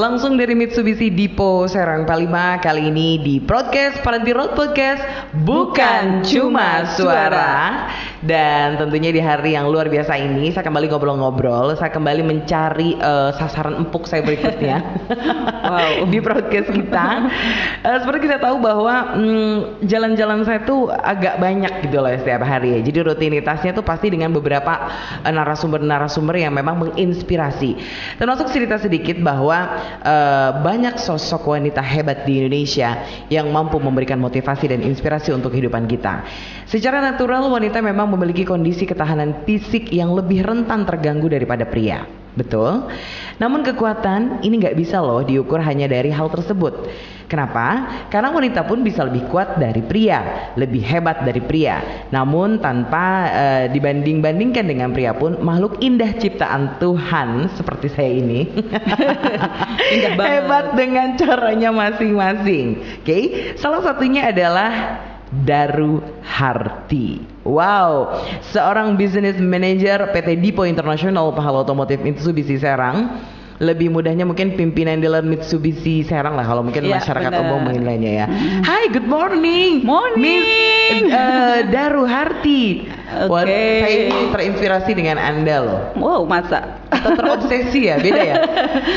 Langsung dari Mitsubishi Depot Serang Palima, kali ini di podcast Parenti Road Podcast Bukan Cuma Suara. Dan tentunya di hari yang luar biasa ini saya kembali ngobrol-ngobrol, saya kembali mencari sasaran empuk saya berikutnya. Wow. Di podcast kita. Seperti kita tahu bahwa jalan-jalan saya tuh agak banyak gitu loh setiap hari ya. Jadi rutinitasnya tuh pasti dengan beberapa narasumber-narasumber yang memang menginspirasi. Termasuk cerita sedikit bahwa banyak sosok wanita hebat di Indonesia yang mampu memberikan motivasi dan inspirasi untuk kehidupan kita. Secara natural wanita memang memiliki kondisi ketahanan fisik yang lebih rentan terganggu daripada pria. Betul. Namun kekuatan ini nggak bisa loh diukur hanya dari hal tersebut. Kenapa? Karena wanita pun bisa lebih kuat dari pria, lebih hebat dari pria. Namun tanpa dibanding-bandingkan dengan pria pun, makhluk indah ciptaan Tuhan seperti saya ini indah banget. Hebat dengan caranya masing-masing. Oke, salah satunya adalah Daru Harti. Wow, seorang business manager PT Depot International Pahala Otomotif Mitsubishi Serang. Lebih mudahnya mungkin pimpinan dealer Mitsubishi Serang lah kalau mungkin masyarakat umum menilainya ya. Hai, good morning. Morning. Miss Daru Harti. Wah, saya ini terinspirasi dengan Anda loh. Wow, masa? Atau terobsesi ya, beda ya?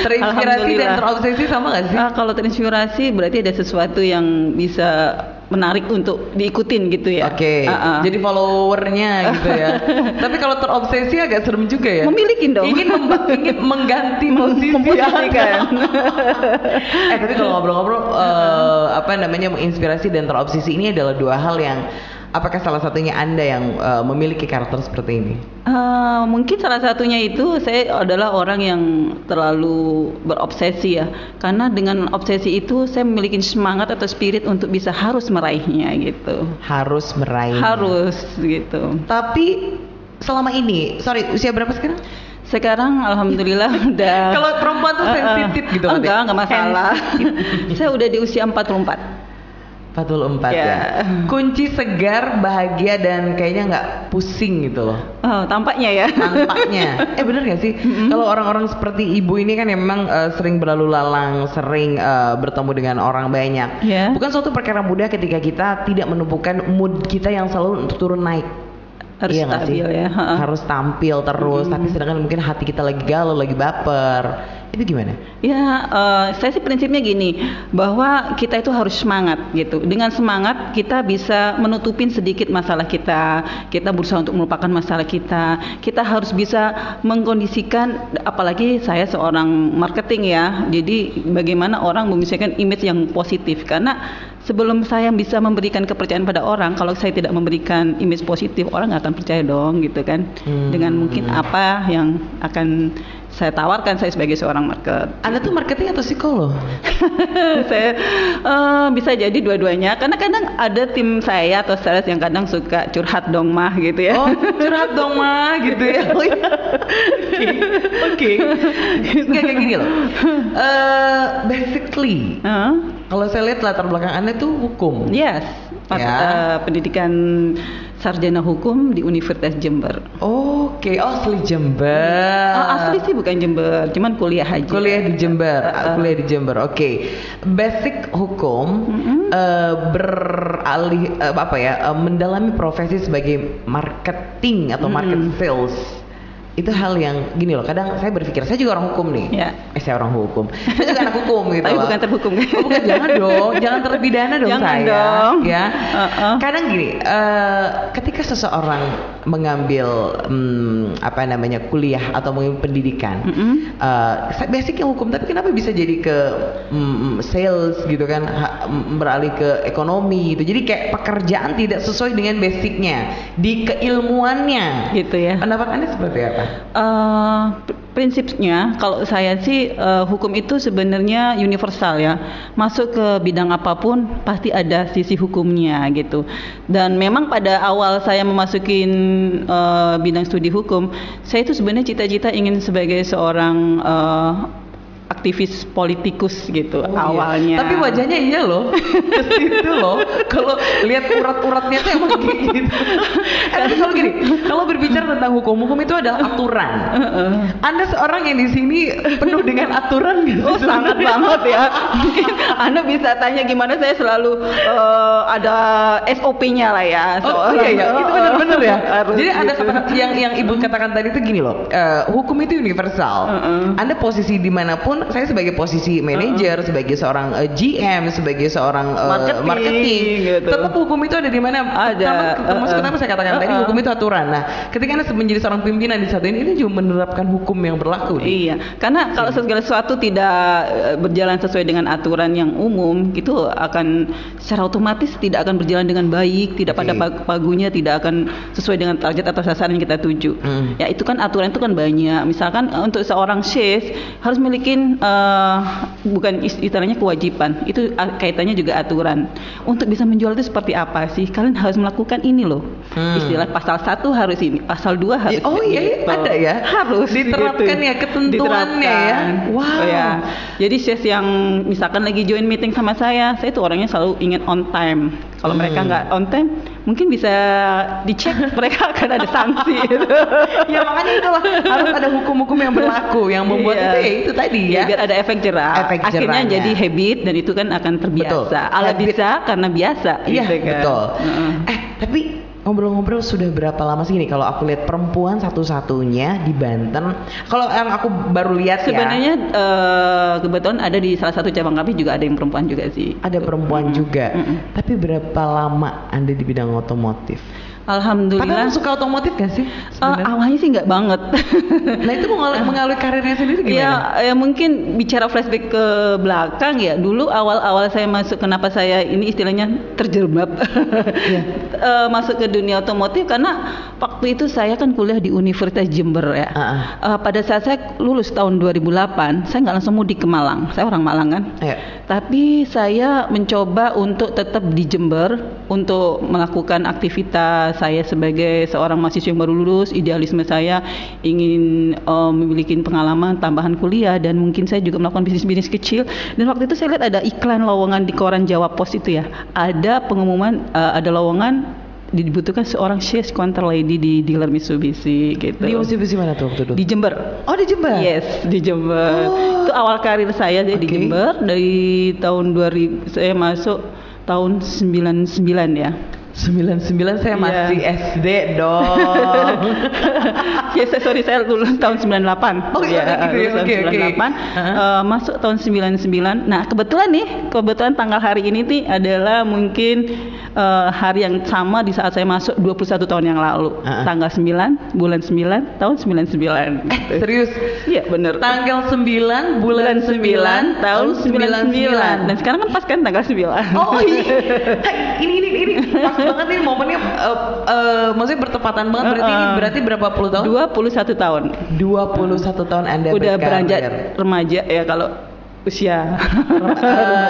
Terinspirasi dan terobsesi sama gak sih? Kalau terinspirasi berarti ada sesuatu yang bisa menarik untuk diikutin gitu ya. Oke. Jadi followernya gitu ya. Tapi kalau terobsesi agak serem juga ya. Memiliki dong. Ingin mengganti posisi kan. Tapi kalau ngobrol-ngobrol menginspirasi dan terobsesi ini adalah dua hal yang, apakah salah satunya Anda yang memiliki karakter seperti ini? Mungkin salah satunya itu saya adalah orang yang terlalu berobsesi ya. Karena dengan obsesi itu saya memiliki semangat atau spirit untuk bisa harus meraihnya gitu. Harus meraih. Harus gitu. Tapi selama ini, usia berapa sekarang? Sekarang alhamdulillah udah. Kalau perempuan tuh sensitif gitu. Enggak masalah. Saya udah di usia 44 ya. Kunci segar, bahagia dan kayaknya nggak pusing gitu loh. Tampaknya ya. Tampaknya. Bener gak sih? Kalau orang-orang seperti ibu ini kan memang sering berlalu lalang, sering bertemu dengan orang banyak. Bukan suatu perkara mudah ketika kita tidak menumpukan mood kita yang selalu turun naik. Harus stabil ya. Harus tampil terus. Tapi sedangkan mungkin hati kita lagi galau, lagi baper. Itu gimana? Ya, saya sih prinsipnya gini, bahwa kita itu harus semangat gitu. Dengan semangat kita bisa menutupin sedikit masalah kita. Kita berusaha untuk melupakan masalah kita. Kita harus bisa mengkondisikan, apalagi saya seorang marketing ya. Jadi bagaimana orang memisahkan image yang positif. Karena sebelum saya bisa memberikan kepercayaan pada orang, kalau saya tidak memberikan image positif, orang nggak akan percaya dong gitu kan. Dengan mungkin apa yang akan saya tawarkan saya sebagai seorang market. Anda tuh marketing atau psikolog? Saya bisa jadi dua-duanya. Karena kadang ada tim saya atau sales yang kadang suka curhat dong mah gitu ya. Oh, curhat dong mah gitu ya. Oke. Kayak gini loh. Basically, kalau saya lihat latar belakang Anda tuh hukum. Yes. Pendidikan sarjana hukum di Universitas Jember. Oke, asli Jember. Asli sih bukan Jember, cuman kuliah aja. Kuliah di Jember, kuliah di Jember. Oke. Basic hukum, beralih mendalami profesi sebagai marketing atau market sales. Itu hal yang gini loh, kadang saya berpikir, saya juga orang hukum nih. Saya orang hukum. Saya juga anak hukum gitu. Tapi bukan terhukum. Bukan, jangan dong, jangan terpidana dong jangan saya. Dong. Ya. Kadang gini, ketika seseorang mengambil kuliah atau mengambil pendidikan, basicnya hukum, tapi kenapa bisa jadi ke sales gitu kan, beralih ke ekonomi gitu. Jadi kayak pekerjaan tidak sesuai dengan basicnya di keilmuannya. Gitu ya. Pendapat Anda seperti apa? Prinsipnya kalau saya sih hukum itu sebenarnya universal ya. Masuk ke bidang apapun pasti ada sisi hukumnya gitu. Dan memang pada awal saya memasukin bidang studi hukum, saya itu sebenarnya cita-cita ingin sebagai seorang aktivis politikus gitu Oh, awalnya. iya. Tapi wajahnya iya loh, ke situ loh. Kalau lihat urat-uratnya tuh emang kayak gitu. Tapi kalau gini, kalau berbicara tentang hukum itu adalah aturan. Anda seorang yang di sini penuh dengan aturan gitu. Oh sangat banget ya. Mungkin Anda bisa tanya gimana, saya selalu ada SOP-nya lah ya. Oh iya, itu benar-benar ya. Harus Jadi ada gitu. kata yang ibu katakan tadi itu gini loh, hukum itu universal. Anda posisi dimanapun, saya sebagai posisi manajer, sebagai seorang GM, sebagai seorang marketing, gitu. tetap hukum itu ada di mana. Ada. Termasuk kenapa saya katakan tadi hukum itu aturan. Nah, ketika Anda menjadi seorang pimpinan di saat ini juga menerapkan hukum yang berlaku. Iya, karena kalau segala sesuatu tidak berjalan sesuai dengan aturan yang umum, itu akan secara otomatis tidak akan berjalan dengan baik, tidak pada pagunya, tidak akan sesuai dengan target atau sasaran yang kita tuju. Ya itu kan aturan itu kan banyak. Misalkan untuk seorang chef harus memiliki bukan istilahnya kewajiban, itu kaitannya juga aturan. Untuk bisa menjual itu seperti apa sih? Kalian harus melakukan ini loh. Istilah pasal 1 harus ini, pasal 2 harus Oh iya, gitu. ada ya. Harus diterapkan gitu. ya ketentuannya ya. Wow. Ya. Jadi chef yang misalkan lagi join meeting sama saya itu orangnya selalu ingat on time. Kalau mereka nggak on time, mungkin bisa dicek mereka akan ada sanksi. Gitu. Ya makanya itulah harus ada hukum-hukum yang berlaku yang membuat Iya. itu ya itu tadi ya. Biar ada efek jerah. Akhirnya jerahnya. jadi habit dan itu kan akan terbiasa. Betul. Ala Habit. bisa karena biasa. Iya gitu kan. betul. Tapi ngobrol-ngobrol sudah berapa lama sih ini kalau aku lihat perempuan satu-satunya di Banten. Kalau yang aku baru lihat Sebenarnya kebetulan ada di salah satu cabang kami juga ada yang perempuan juga sih. ada perempuan juga. Tapi berapa lama Anda di bidang otomotif? Alhamdulillah. Padahal suka otomotif gak sih? Awalnya sih nggak banget. Nah itu mengalami karirnya sendiri gimana? Ya mungkin bicara flashback ke belakang ya. Dulu awal-awal saya masuk, kenapa saya ini istilahnya terjerembab masuk ke dunia otomotif karena waktu itu saya kan kuliah di Universitas Jember ya. Pada saat saya lulus tahun 2008, saya nggak langsung mudik ke Malang. Saya orang Malang kan. Tapi saya mencoba untuk tetap di Jember untuk melakukan aktivitas saya sebagai seorang mahasiswa yang baru lulus. Idealisme saya ingin memiliki pengalaman tambahan kuliah dan mungkin saya juga melakukan bisnis-bisnis kecil. Dan waktu itu saya lihat ada iklan lowongan di koran Jawa Pos itu ya. Ada pengumuman ada lowongan dibutuhkan seorang sales counter lady di dealer Mitsubishi gitu. Di Mitsubishi mana tuh waktu itu? Di Jember. Oh di Jember? Yes, di Jember. Itu awal karir saya di Jember. Dari tahun 2000 saya masuk tahun 99 ya. 99 saya masih SD dong. Ya saya lulus tahun 98. Oh iya gitu ya. Oke. Masuk tahun 99. Nah, kebetulan tanggal hari ini nih adalah mungkin hari yang sama di saat saya masuk 21 tahun yang lalu. Tanggal 9 bulan 9 tahun 99. Serius? Iya, benar. Tanggal 9 bulan 9 tahun 99. Dan sekarang kan pas kan tanggal 9. Oh iya. Ini pas banget nih momennya maksudnya bertepatan banget berarti berapa puluh tahun? 21 tahun. 21 tahun Anda udah berkarir. beranjak remaja ya kalau usia.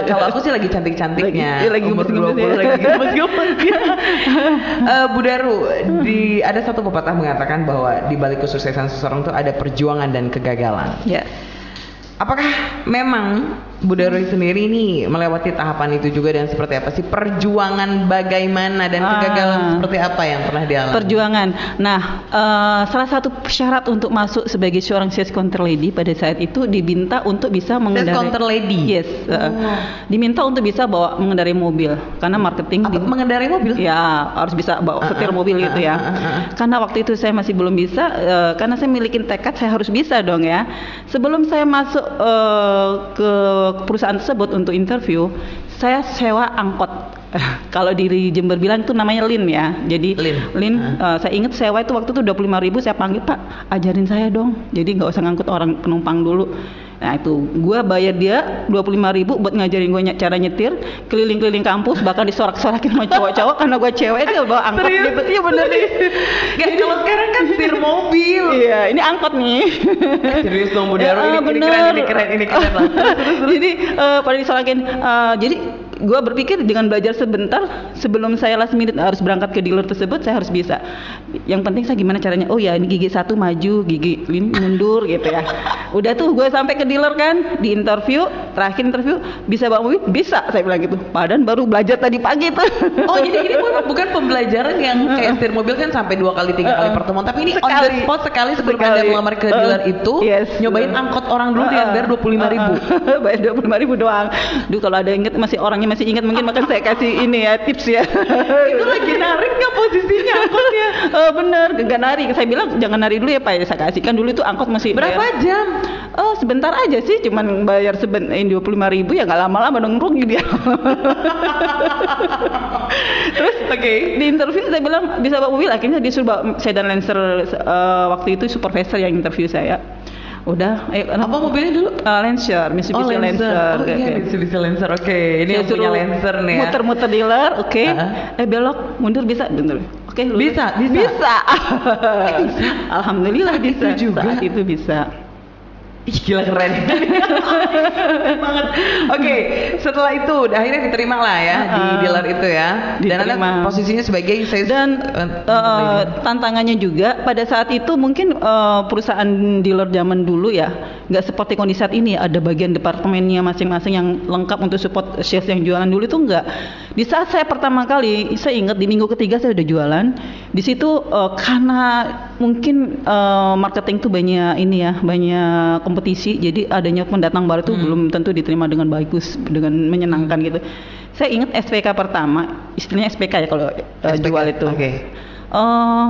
Kalau aku sih lagi cantik-cantiknya. Lagi umur gemes-gemes 20 lagi gemes-gemes. Bu Daru, ada satu pepatah mengatakan bahwa di balik kesuksesan seseorang itu ada perjuangan dan kegagalan. Ya. Apakah memang Bu Daru sendiri ini melewati tahapan itu juga dan seperti apa sih perjuangan bagaimana dan kegagalan seperti apa yang pernah dialami? Perjuangan. Nah, salah satu syarat untuk masuk sebagai seorang sales counter lady pada saat itu diminta untuk bisa mengendarai. Sales counter lady. Yes. Diminta untuk bisa mengendarai mobil karena marketing. Mengendarai mobil? Ya, harus bisa bawa setir mobil gitu ya. Karena waktu itu saya masih belum bisa, karena saya memiliki tekad saya harus bisa dong ya. Sebelum saya masuk ke perusahaan tersebut untuk interview, saya sewa angkot. Kalau di Jember bilang itu namanya Lin ya. Jadi Lin saya ingat sewa itu waktu itu 25.000, saya panggil, Pak ajarin saya dong. Jadi nggak usah ngangkut orang penumpang dulu. Nah itu gue bayar dia 25.000 buat ngajarin gue cara nyetir keliling-keliling kampus, bahkan disorak-sorakin sama cowok-cowok karena gue cewek, dia bawa angkot gitu. Iya bener nih. Kalau sekarang kan setir mobil. Iya, ini angkot nih. Serius dong Bu Daru, ini keren lah. Jadi pada disorakin, jadi gue berpikir dengan belajar sebentar sebelum saya last minute harus berangkat ke dealer tersebut, saya harus bisa. Yang penting saya gimana caranya, oh ya ini gigi 1 maju, gigi ini mundur gitu ya. Udah tuh gue sampai ke dealer kan, di interview, terakhir interview, bisa bawa mobil? Bisa, saya bilang gitu. Padahal baru belajar tadi pagi tuh. Oh jadi ini bukan pembelajaran yang kayak setir mobil kan sampai 2 kali 3 kali pertemuan, tapi ini on the spot sekali sebelum Anda melamar ke dealer itu, nyobain angkot orang dulu dengan bayar 25.000. Bayar 25.000 doang. Duh kalau ada inget orangnya masih ingat mungkin makan saya kasih ini ya tips ya. Itu lagi narik nggak posisinya angkotnya? Bener, gak narik. Saya bilang jangan narik dulu ya Pak, ya saya kasih kan dulu itu angkot masih berapa jam? Oh sebentar aja sih, cuman bayar 25.000 ya nggak lama-lama dong, rugi dia. Terus di interview saya bilang bisa bawa mobil, akhirnya dia suruh bawa sedan Lancer, waktu itu supervisor yang interview saya. Udah, apa mobilnya dulu? Lancer, Mitsubishi Lancer. Oh iya, Mitsubishi Lancer. Oke, ini yang punya Lancer nih ya. Muter-muter dealer, oke. Belok, mundur bisa, mundur. Oke, bisa. Bisa. Alhamdulillah bisa. Juga. Saat itu bisa. Ih, gila keren banget. Oke, setelah itu akhirnya diterima lah ya di dealer itu ya. Dan Anda posisinya sebagai sales. Dan tantangannya juga pada saat itu mungkin perusahaan dealer zaman dulu ya nggak seperti kondisi saat ini, ada bagian departemennya masing-masing yang lengkap untuk support sales yang jualan dulu itu enggak. Di saat saya pertama kali, saya ingat di minggu ketiga saya udah jualan. Di situ karena mungkin marketing tuh banyak ini ya, banyak kompetisi, jadi adanya pendatang baru tuh belum tentu diterima dengan bagus, dengan menyenangkan gitu. Saya ingat SPK pertama, istilahnya SPK ya kalau jual itu.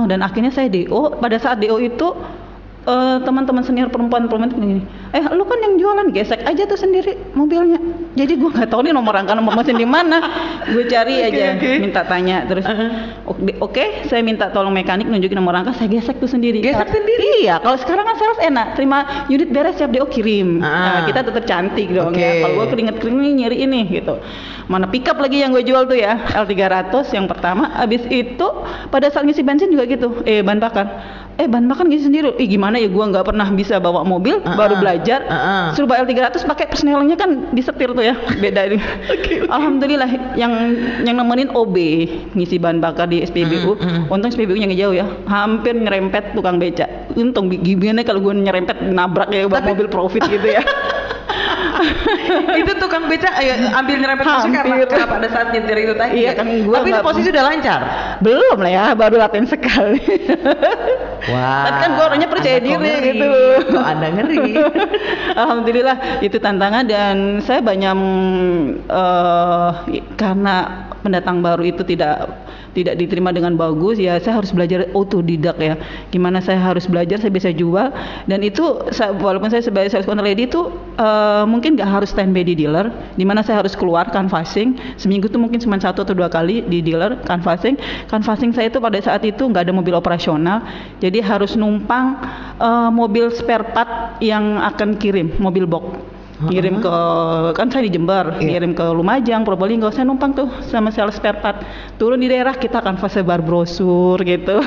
Dan akhirnya saya DO. Pada saat DO itu teman-teman senior perempuan gini, lu kan yang jualan, gesek aja tuh sendiri mobilnya. Jadi gue nggak tahu nih nomor rangka nomor mesin di mana. Gue cari aja, minta tanya terus. Oke, saya minta tolong mekanik nunjukin nomor rangka, saya gesek tuh sendiri. Gesek sendiri? Iya, kalau sekarang kan sales enak, terima unit beres siap DO kirim. Nah, kita tetap cantik dong ya. Kalau gue keringet-keringet nyari ini gitu. Mana pickup lagi yang gue jual tuh ya, L300 yang pertama. Abis itu pada saat ngisi bensin juga gitu, bahan bakar. Bahan bakar ngisi sendiri. Gimana ya, gue nggak pernah bisa bawa mobil, baru belajar. Suruh bawa L300 pakai persnelnya kan disetir tuh ya, beda ini. Alhamdulillah yang nemenin OB ngisi bahan bakar di SPBU. Untung SPBU-nya nggak jauh ya, hampir nyerempet tukang beca. Untung gimana kalau gue nyerempet nabrak ya bawa mobil profit gitu ya. Itu tukang beca ambil nyerempet musuh karena pada saat nyetir itu tadi. Iya kan, gua tapi posisi udah lancar. Belum lah ya, baru latihan sekali. Wah. Tapi kan gua orangnya percaya diri gitu. Kok Anda ngeri? Alhamdulillah itu tantangan, dan saya banyak karena pendatang baru itu tidak diterima dengan bagus ya, saya harus belajar otodidak ya. Gimana saya harus belajar, saya bisa jual. Dan itu walaupun saya sebagai sales control lady itu mungkin nggak harus standby di dealer, dimana saya harus keluar canvassing seminggu tuh mungkin cuma 1 atau 2 kali di dealer canvassing saya itu pada saat itu nggak ada mobil operasional, jadi harus numpang mobil spare part yang akan kirim, mobil box kirim ke, kan saya di Jember, kirim ke Lumajang, Probolinggo, saya numpang tuh sama sales spare part, turun di daerah kita akan sebar brosur gitu.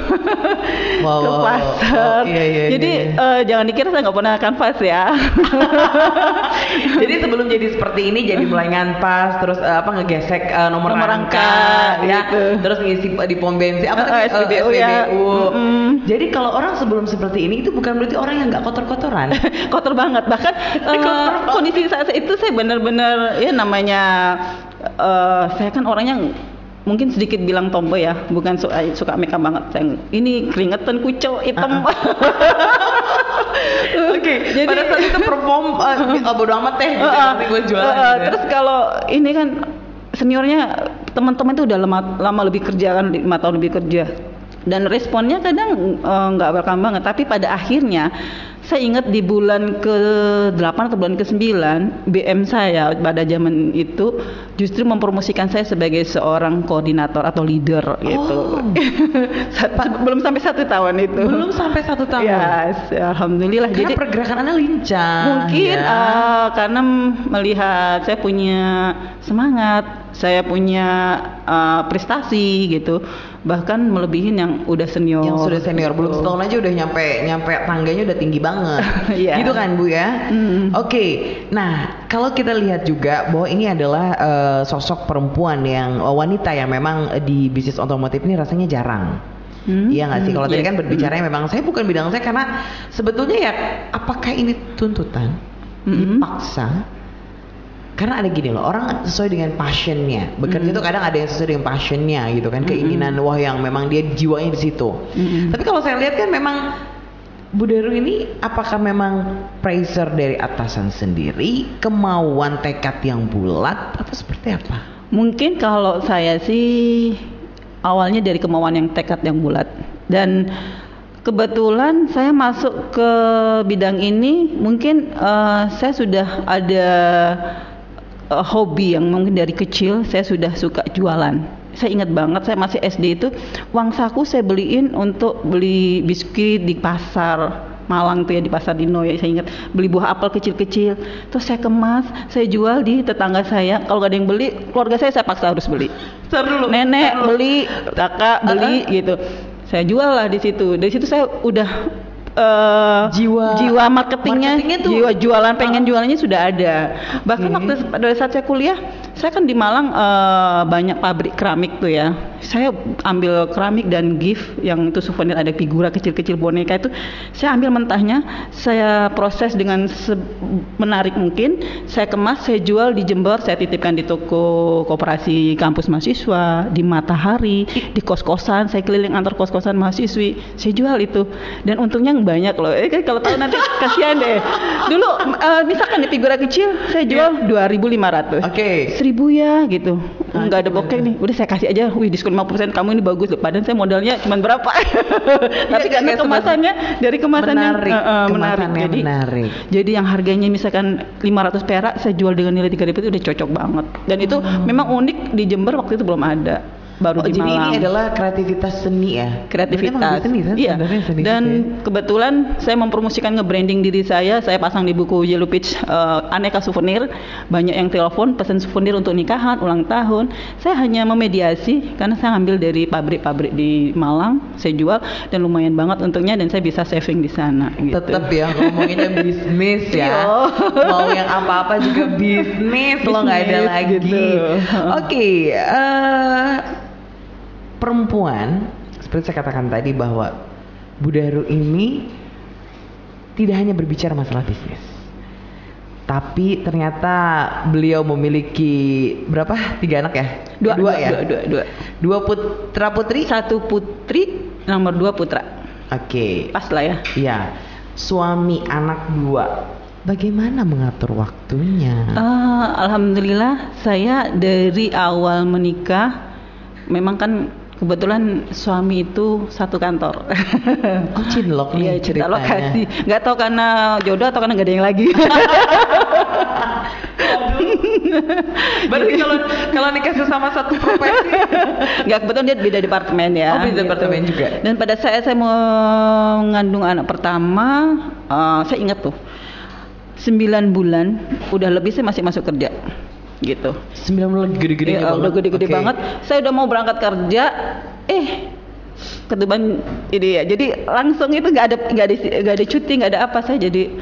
Ke pasar. Jadi jangan dikira saya nggak pernah kanvas ya. Jadi sebelum jadi seperti ini, jadi mulai nganpas, terus ngegesek nomor rangka ya, gitu. Terus ngisi di pom bensin SPBU ya. Jadi kalau orang sebelum seperti ini itu bukan berarti orang yang nggak kotor-kotoran. Kotor banget, bahkan kondisi saat itu saya benar-benar ya namanya saya kan orangnya mungkin sedikit bilang tomboy ya, bukan suka makeup banget. Saya ini keringetan, kucel, hitam. Jadi pada saat itu perform bodo amat teh gitu, nanti gue jualan. Terus kalau ini kan seniornya teman-teman itu udah lama lebih kerja kan, 5 tahun lebih kerja. Dan responnya kadang nggak welcome banget, tapi pada akhirnya saya ingat di bulan ke-8 atau bulan ke-9 BM saya pada zaman itu justru mempromosikan saya sebagai seorang koordinator atau leader gitu. Belum sampai 1 tahun itu. Belum sampai 1 tahun. Yes, alhamdulillah. Karena jadi pergerakan Anda lincah. Mungkin karena melihat saya punya semangat, saya punya prestasi gitu, bahkan melebihin yang udah senior. Yang sudah senior, belum setahun aja udah nyampe tangganya udah tinggi banget. Iya. Gitu kan Bu ya? Oke. Nah, kalau kita lihat juga bahwa ini adalah sosok perempuan yang wanita yang memang di bisnis otomotif ini rasanya jarang. Iya nggak sih? Kalau tadi kan berbicaranya memang saya bukan bidang saya, karena sebetulnya ya apakah ini tuntutan? Dipaksa? Karena ada gini loh, orang sesuai dengan passionnya. Bekerja tuh kadang ada yang sesuai dengan passionnya gitu kan, keinginan wah yang memang dia jiwanya di situ. Tapi kalau saya lihat kan memang Bu Daru ini apakah memang pressure dari atasan sendiri, kemauan tekad yang bulat, atau seperti apa? Mungkin kalau saya sih awalnya dari kemauan yang tekad yang bulat, dan kebetulan saya masuk ke bidang ini mungkin saya sudah ada hobi yang mungkin dari kecil saya sudah suka jualan. Saya ingat banget saya masih SD itu uang saku saya beliin untuk beli biskuit di pasar Malang tuh ya, di pasar Dino ya, saya ingat beli buah apel kecil-kecil, terus saya kemas, saya jual di tetangga saya. Kalau gak ada yang beli, keluarga saya paksa harus beli. Nenek beli, kakak beli gitu. Saya jual lah di situ. Dari situ saya udah jiwa marketingnya tuh, jiwa jualan, pengen jualannya sudah ada. Bahkan waktu pada saat saya kuliah, saya kan di Malang banyak pabrik keramik tuh ya. Saya ambil keramik dan gift yang itu souvenir, ada figura kecil-kecil boneka itu, saya ambil mentahnya, saya proses dengan menarik mungkin, saya kemas, saya jual di Jember, saya titipkan di toko koperasi kampus mahasiswa, di Matahari, di kos-kosan, saya keliling antar kos-kosan mahasiswi, saya jual itu, dan untungnya banyak loh. Kalau tahu nanti kasihan deh. Dulu misalkan di figura kecil saya jual 2.500. Oke. 1.000 ya gitu. Enggak ada bokeh nih. Udah saya kasih aja. Wih, diskon 50%, kamu ini bagus loh. Padahal saya modalnya cuma berapa. Tapi karena kemasannya dari kemasannya menarik. Jadi yang harganya misalkan 500 perak saya jual dengan nilai 3.000 itu udah cocok banget. Dan itu memang unik, di Jember waktu itu belum ada. Baru di jadi Malang. Ini adalah kreativitas seni ya? Kreativitas seni, kan? Iya. Seni dan ya? Kebetulan saya mempromosikan nge-branding diri saya pasang di buku Yellow Page aneka souvenir. Banyak yang telepon pesan souvenir untuk nikahan, ulang tahun. Saya hanya memediasi karena saya ambil dari pabrik-pabrik di Malang, saya jual dan lumayan banget untungnya, dan saya bisa saving di sana gitu. Tetap ya ngomonginnya bisnis ya. Mau yang apa-apa juga bisnis, lo nggak ada lagi gitu. Oke, perempuan, seperti saya katakan tadi bahwa Bu Daru ini tidak hanya berbicara masalah bisnis, tapi ternyata beliau memiliki berapa? 3 anak ya? Dua putra putri? 1 putri, nomor 2 putra. Oke. Pas lah ya. Iya. Suami anak 2. Bagaimana mengatur waktunya? Alhamdulillah saya dari awal menikah memang kan kebetulan suami itu satu kantor. Oh, cinlok nih ceritanya. Cinta lokasi. Nggak tahu karena jodoh atau karena nggak ada yang lagi. Berarti kalau nikah sesama satu profesi. Nggak, kebetulan dia beda departemen ya. Oh, beda departemen juga. Dan pada saat saya mengandung anak pertama, saya ingat tuh 9 bulan udah lebih saya masih masuk kerja. Gitu. 9 bulan gede-gede banget. Udah gede-gede banget. Saya udah mau berangkat kerja, ketuban ini ya. Jadi langsung itu nggak ada cuti, nggak ada apa. Saya jadi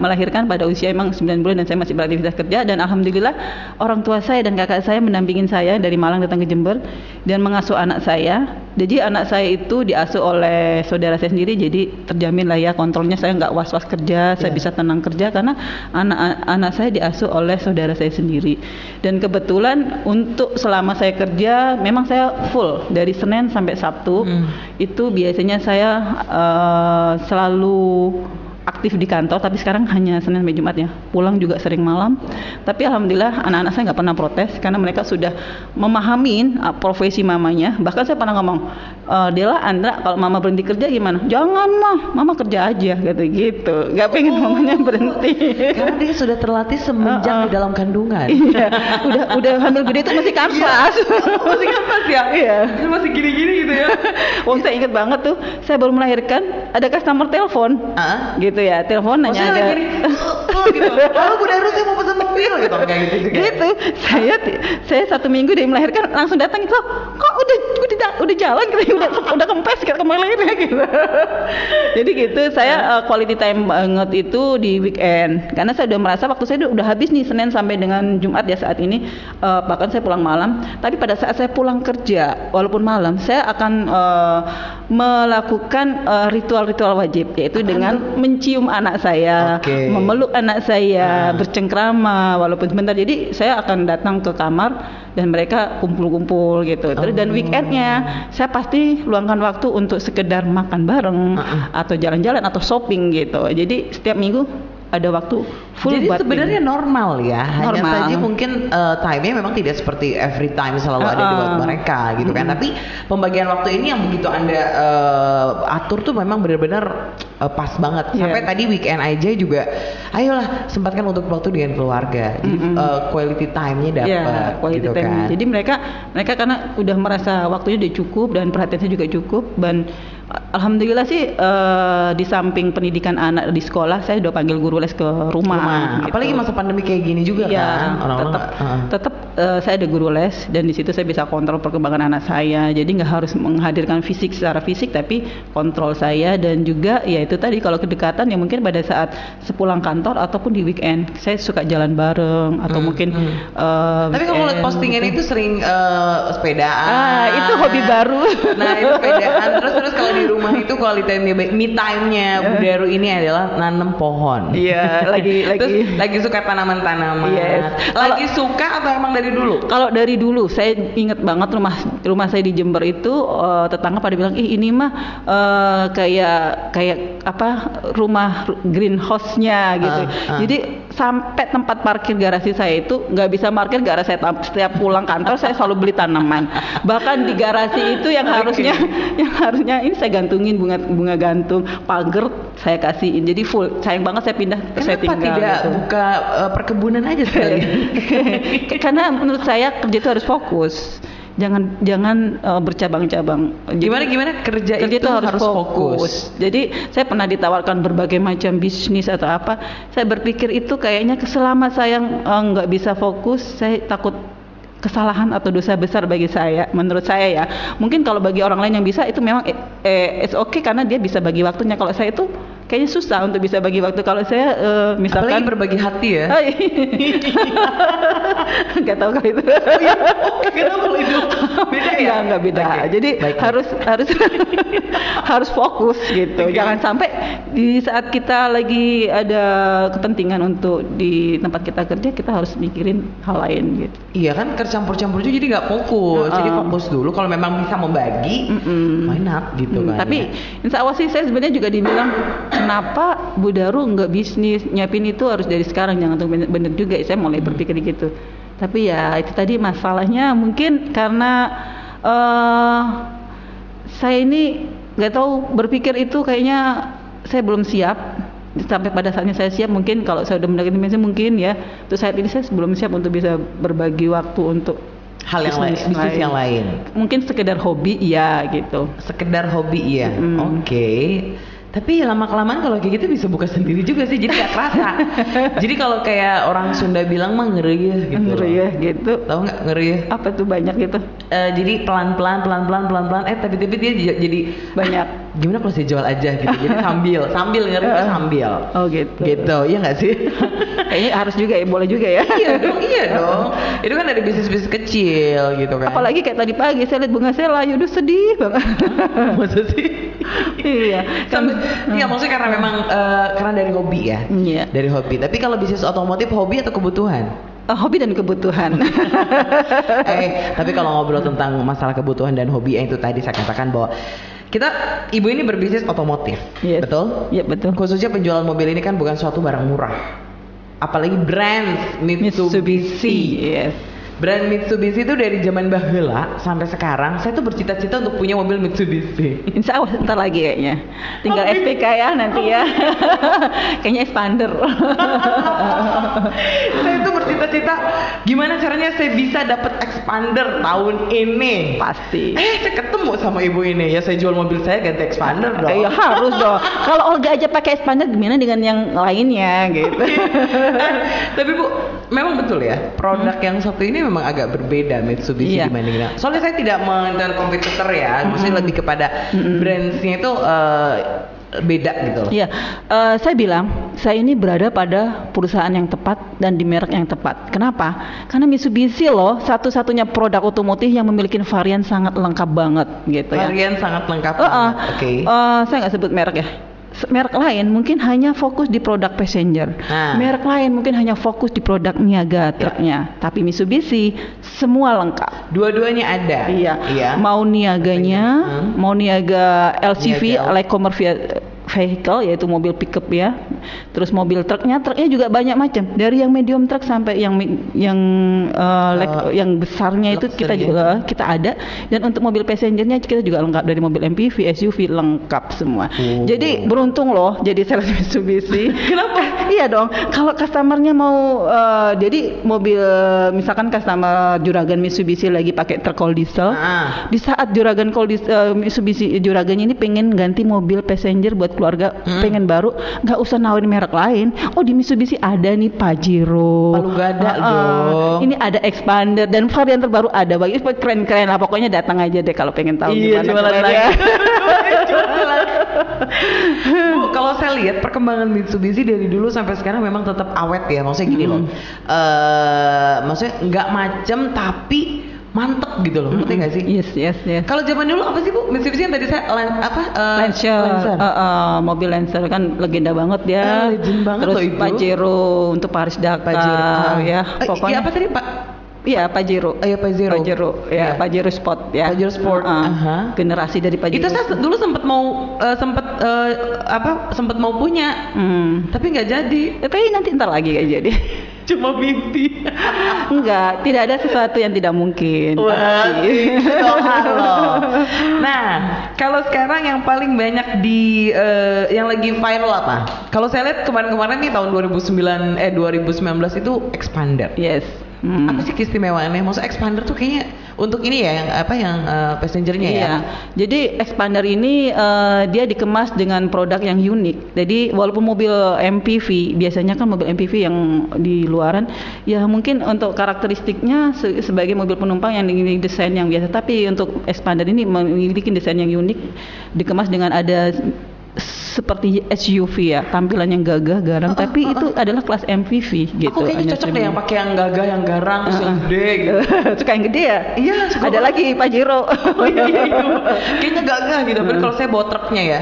melahirkan pada usia emang 9 bulan dan saya masih beraktivitas kerja, dan alhamdulillah orang tua saya dan kakak saya mendampingin saya dari Malang datang ke Jember dan mengasuh anak saya. Jadi anak saya itu diasuh oleh saudara saya sendiri, jadi terjamin lah ya kontrolnya, saya nggak was-was kerja, saya bisa tenang kerja karena anak saya diasuh oleh saudara saya sendiri. Dan kebetulan untuk selama saya kerja memang saya full dari Senin sampai Sabtu. Itu biasanya saya selalu aktif di kantor, tapi sekarang hanya Senin sampai Jumat ya. Pulang juga sering malam. Tapi alhamdulillah anak-anak saya nggak pernah protes karena mereka sudah memahamin profesi mamanya. Bahkan saya pernah ngomong, Dela, Andra, kalau mama berhenti kerja gimana? Jangan mama kerja aja gitu. Nggak pengen mamanya berhenti. Karena dia sudah terlatih semenjak di dalam kandungan. Iya. Udah hamil gede itu masih kampas. Masih kampas ya? Iya. Masih gini-gini gitu ya. Wong saya ingat banget tuh, saya baru melahirkan ada customer telepon. Gitu ya, telepon nanya ada. gitu. Halo Bu Daru, saya mau pesan mobil gitu, kayak gitu juga. Gitu. Saya 1 minggu dia melahirkan langsung datang gitu. Kok udah jalan gitu, udah kempes gitu kemarin gitu. Jadi gitu, saya quality time banget itu di weekend. Karena saya udah merasa waktu saya udah habis nih Senin sampai dengan Jumat ya saat ini. Bahkan saya pulang malam. Tapi pada saat saya pulang kerja, walaupun malam, saya akan melakukan ritual-ritual wajib, yaitu dengan mencium anak saya, memeluk anak saya, bercengkrama walaupun sebentar. Jadi saya akan datang ke kamar dan mereka kumpul-kumpul gitu. Terus dan weekendnya saya pasti luangkan waktu untuk sekedar makan bareng atau jalan-jalan atau shopping gitu. Jadi setiap minggu ada waktu full. Jadi buat sebenarnya normal ya, hanya normal. saja mungkin time-nya memang tidak seperti every time selalu ada di buat mereka gitu kan. Tapi pembagian waktu ini yang begitu Anda atur tuh memang benar-benar pas banget. Sampai tadi weekend aja juga, ayolah sempatkan untuk waktu dengan keluarga. Jadi quality time-nya dapat gitu time. kan. Jadi mereka karena udah merasa waktunya udah cukup dan perhatiannya juga cukup, dan alhamdulillah sih di samping pendidikan anak di sekolah, saya udah panggil guru les ke rumah. Gitu. Apalagi masa pandemi kayak gini juga kan. Tetap saya ada guru les dan di situ saya bisa kontrol perkembangan anak saya. Jadi nggak harus menghadirkan fisik secara fisik, tapi kontrol saya. Dan juga ya itu tadi, kalau kedekatan ya mungkin pada saat sepulang kantor ataupun di weekend saya suka jalan bareng atau mungkin tapi kalau lihat postingan itu sering sepedaan. Itu hobi baru. Nah itu sepedaan. Terus kalau di rumah itu quality me time-nya Bu Daru ini adalah nanam pohon. Iya, lagi suka tanaman-tanaman. Yes. Lagi suka atau emang dari dulu? Kalau dari dulu, saya ingat banget rumah saya di Jember itu tetangga pada bilang, ini mah kayak apa, rumah greenhouse-nya gitu. Jadi sampai tempat parkir garasi saya itu nggak bisa parkir garasi saya. Setiap pulang kantor saya selalu beli tanaman. Bahkan di garasi itu yang harusnya ini saya gantungin bunga gantung, pagar saya kasihin. Jadi full. Sayang banget saya pindah. Saya tinggal tidak gitu. Buka perkebunan aja sekali. Karena menurut saya kerja itu harus fokus. Jangan bercabang-cabang. Gimana kerja itu harus fokus. Jadi saya pernah ditawarkan berbagai macam bisnis atau apa. Saya berpikir itu kayaknya selama saya nggak bisa fokus, saya takut kesalahan atau dosa besar bagi saya, menurut saya ya. Mungkin kalau bagi orang lain yang bisa itu memang it's okay karena dia bisa bagi waktunya. Kalau saya itu kayaknya susah untuk bisa bagi waktu. Kalau saya misalkan apalagi berbagi hati ya. Nggak tahu kalau itu. Kenapa kalau itu beda ya? Nggak beda. Jadi harus fokus gitu. Jangan sampai di saat kita lagi ada kepentingan untuk di tempat kita kerja, kita harus mikirin hal lain gitu. Iya kan, campur-campur juga jadi nggak fokus. Jadi fokus dulu. Kalau memang bisa membagi, why not gitu kan. Tapi insya Allah sih saya sebenarnya juga dibilang, kenapa Bu Daru nggak bisnis, nyiapin itu harus dari sekarang, jangan tunggu. Bener juga, saya mulai berpikir gitu. Tapi ya itu tadi masalahnya mungkin karena saya ini nggak tahu, berpikir itu kayaknya saya belum siap. Sampai pada saatnya saya siap, mungkin kalau saya udah mendapatkan dimensi mungkin ya. Untuk saat ini saya belum siap untuk bisa berbagi waktu untuk hal yang lain, bisnis yang lain. Mungkin sekedar hobi ya gitu. Sekedar hobi ya. Oke. Tapi lama-kelamaan kalau kayak gitu bisa buka sendiri juga sih, jadi gak kerasa. Jadi kalau kayak orang Sunda bilang mah ngereyeh gitu. Ngereyeh gitu. Tahu nggak ngereyeh? Apa tuh banyak gitu? Jadi pelan-pelan, tapi dia jadi banyak. Gimana kalau saya jual aja gitu? Jadi sambil ngereyeh sambil. Oh gitu. Gitu, iya nggak sih? Kayaknya harus juga ya, boleh juga ya. Iya dong. Itu kan dari bisnis-bisnis kecil gitu kan. Apalagi kayak tadi pagi saya lihat bunga saya layu, udah sedih banget. Masa sih? Iya. Iya, maksudnya karena memang karena dari hobi ya. Iya. Dari hobi. Tapi kalau bisnis otomotif hobi atau kebutuhan? Hobi dan kebutuhan. Tapi kalau ngobrol tentang masalah kebutuhan dan hobi yang itu tadi saya katakan bahwa ibu ini berbisnis otomotif, betul? Iya, betul. Khususnya penjualan mobil ini kan bukan suatu barang murah. Apalagi brand Mitsubishi. Yes. Brand Mitsubishi itu dari zaman baheula sampai sekarang saya tuh bercita-cita untuk punya mobil Mitsubishi. Insya Allah ntar lagi kayaknya. Tinggal SPK ya nanti ya. Kayaknya expander. Saya tuh bercita-cita gimana caranya saya bisa dapat expander tahun ini. Pasti. Saya ketemu sama ibu ini, ya saya jual mobil saya ganti expander dong. Ya harus dong. Kalau Olga aja pakai expander gimana dengan yang lainnya gitu. Tapi Bu, memang betul ya, produk yang satu ini memang agak berbeda Mitsubishi dibandingin. Soalnya saya tidak mengenal kompetitor ya, maksudnya lebih kepada brandsnya itu beda gitu. Iya, saya bilang saya ini berada pada perusahaan yang tepat dan di merek yang tepat. Kenapa? Karena Mitsubishi loh satu-satunya produk otomotif yang memiliki varian sangat lengkap banget gitu ya. Varian sangat lengkap. Oke. Saya nggak sebut merek ya. Merek lain mungkin hanya fokus di produk passenger. Merek lain mungkin hanya fokus di produk niaga truknya. Tapi Mitsubishi semua lengkap. Dua-duanya ada. Iya. Mau niaganya, mau niaga LCV, light commercial vehicle, yaitu mobil pickup ya. Terus mobil truknya juga banyak macam. Dari yang medium truck sampai yang besarnya itu kita ada. Dan untuk mobil passengernya kita juga lengkap, dari mobil MPV, SUV lengkap semua. Jadi beruntung loh jadi sales Mitsubishi. Kenapa? Iya dong. Kalau customernya mau jadi mobil, misalkan customer Juragan Mitsubishi lagi pakai truk cold diesel. Di saat Juragan Mitsubishi Juragannya ini pengen ganti mobil passenger buat keluarga, pengen baru, nggak usah nawarin merek lain. Oh, di Mitsubishi ada nih Pajero, Palu Gada dong. Ini ada expander dan varian terbaru ada, bagi keren-keren lah. Pokoknya datang aja deh kalau pengen tahu gimana jualan lagi. Bu, kalau saya lihat perkembangan Mitsubishi dari dulu sampai sekarang memang tetap awet ya. Maksudnya gini loh, maksudnya nggak macem tapi mantep gitu loh, ngerti nggak sih? Yes. Kalau zaman dulu apa sih Bu? Mitsubishi yang tadi saya Lancer. Mobil Lancer kan legenda banget dia. Legend banget Terus loh itu. Pajero untuk Paris Dakar ya. Pokoknya apa tadi Pak? Iya, Pajero. Pajero. Ya, Pajero Sport ya. Pajero Sport. Generasi dari Pajero. Itu saya dulu sempat mau punya. Tapi nggak jadi. Tapi nanti ntar lagi nggak jadi. Cuma mimpi. Enggak, tidak ada sesuatu yang tidak mungkin. Nah, kalau sekarang yang paling banyak yang lagi viral apa? Kalau saya lihat kemarin-kemarin nih tahun 2019 itu expander. Yes. Apa sih keistimewaannya? Maksud expander tuh kayaknya untuk ini ya, yang passengernya ya. Jadi expander ini dia dikemas dengan produk yang unik. Jadi walaupun mobil MPV, biasanya kan mobil MPV yang di luaran ya mungkin untuk karakteristiknya sebagai mobil penumpang yang desain yang biasa, tapi untuk expander ini memiliki desain yang unik, dikemas dengan ada seperti SUV ya, tampilan yang gagah garang, tapi itu adalah kelas MPV gitu. Aku kayaknya cocok deh yang pakai yang gagah, yang garang, yang gede gitu. Suka yang gede ya? Iya, suka. Ada lagi Pajero. Iya. Kayaknya gagah gitu, tapi kalau saya bawa truknya ya.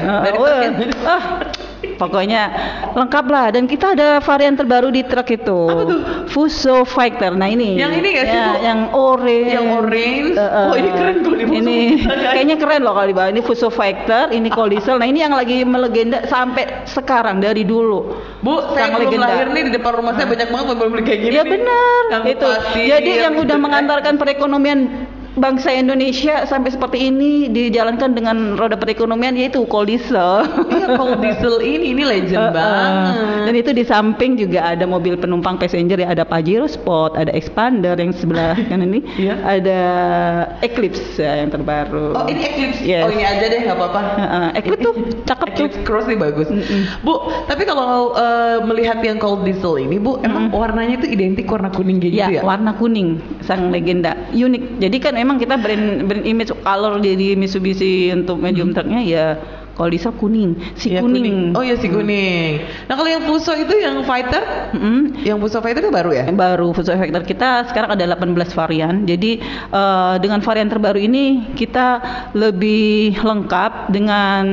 Pokoknya lengkap lah, dan kita ada varian terbaru di truk itu. Apa tuh? Fuso Fighter. Nah ini. Yang ini nggak sih Bu? Yang orange. Yang orange. Ini keren kalau di Fuso. Ini kayaknya keren loh kalau dibawa. Ini Fuso Fighter, ini cold diesel. Nah ini yang lagi melegenda sampai sekarang dari dulu. Bu, saya belum lahir nih, di depan rumah saya banyak banget mobil kayak gini. Ya benar. Itu. Jadi yang udah gitu. mengantarkan perekonomian bangsa Indonesia sampai seperti ini dijalankan dengan roda perekonomian, yaitu cold diesel. Iya, cold diesel ini legend banget. Dan itu di samping juga ada mobil penumpang passenger ya, ada Pajero Sport, ada Expander yang sebelah kan ini, ada Eclipse ya, yang terbaru. Oh, ini Eclipse. Yes. Oh, ini aja deh, nggak apa-apa. Eclipse tuh cakep tuh. Eclipse Cross nih bagus. Bu, tapi kalau melihat yang cold diesel ini, Bu, emang warnanya itu identik warna kuning gitu ya? Warna kuning, sang legenda, unik. Jadi kan memang kita brand image color jadi Mitsubishi untuk medium trucknya ya kalau diesel kuning, kuning. Oh ya, si kuning. Nah kalau yang Fuso itu yang Fighter, yang Fuso Fighter itu baru ya? Baru. Fuso Fighter kita sekarang ada 18 varian. Jadi dengan varian terbaru ini kita lebih lengkap dengan